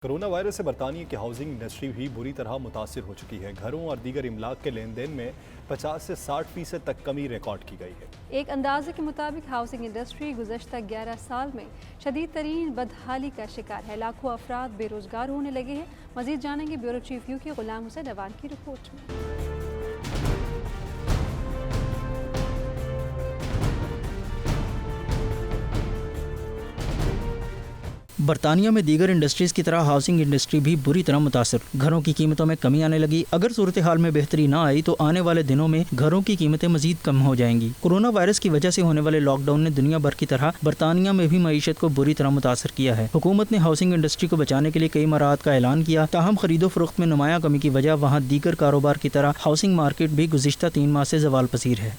Corona virus से बरतानिया की हाउसिंग इंडस्ट्री भी बुरी तरह मुतासिर हो चुकी है। घरों और दीगर इमलाक के लेन देन में 50 से 60% तक कमी रिकॉर्ड की गई है। एक अंदाजे के मुताबिक हाउसिंग इंडस्ट्री गुज़श्ता 11 साल में शदीद तरीन बदहाली का शिकार है। लाखों अफराद बेरोजगार होने लगे हैं। मजीद जानेंगे bureau chief UK Ghulam Hussain Awan की रिपोर्ट में। बरतानिया में दीगर इंडस्ट्रीज की तरह हाउसिंग इंडस्ट्री भी बुरी तरह मुतासर। घरों की कीमतों में कमी आने लगी। अगर सूरत हाल में बेहतरी ना आई तो आने वाले दिनों में घरों की कीमतें मजीद कम हो जाएंगी। कोरोना वायरस की वजह से होने वाले लॉकडाउन ने दुनिया भर की तरह बरतानिया में भी मईशत को बुरी तरह मुतासर किया है। हुकूमत ने हाउसिंग इंडस्ट्री को बचाने के लिए कई मराहत का ऐलान किया, ताहम खरीदो फरोख्त में नुमाया कमी की वजह वहाँ दीगर कारोबार की तरह हाउसिंग मार्केट भी गुज़िश्ता 3 माह से ज़वाल पसीर है।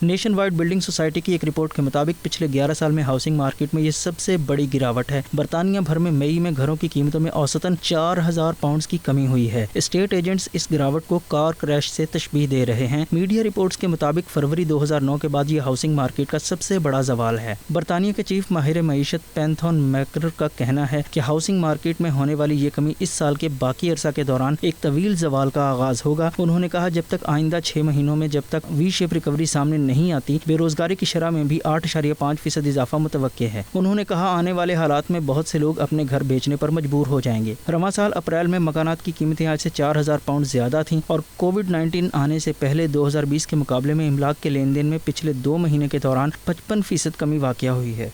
नेशन वाइड बिल्डिंग सोसाइटी की एक रिपोर्ट के मुताबिक पिछले 11 साल में हाउसिंग मार्केट में ये सबसे बड़ी गिरावट है। बरतानिया भर में मई में घरों की कीमतों में औसतन 4000 पाउंड की कमी हुई है। स्टेट एजेंट्स इस गिरावट को कार क्रैश से तशबीह दे रहे हैं। मीडिया रिपोर्ट्स के मुताबिक फरवरी 2009 के बाद ये हाउसिंग मार्केट का सबसे बड़ा जवाल है। बरतानिया के चीफ माहिर मईशत पैंथॉन मैकर का कहना है कि हाउसिंग मार्केट में होने वाली ये कमी इस साल के बाकी अरसा के दौरान एक तवील जवाल का आगाज होगा। उन्होंने कहा, जब तक आइंदा 6 महीनों में जब तक वी शेप रिकवरी सामने नहीं आती, बेरोजगारी की शरह में भी 8.5% इजाफा मुतवक्के है। उन्होंने कहा, आने वाले हालात में बहुत से लोग अपने घर बेचने पर मजबूर हो जाएंगे। रवां साल अप्रैल में मकानात की कीमतें आज से 4000 पाउंड ज्यादा थीं और कोविड-19 आने से पहले 2020 के मुकाबले में इमलाक के लेन देन में पिछले 2 महीने के दौरान 55% कमी वाक़या हुई है।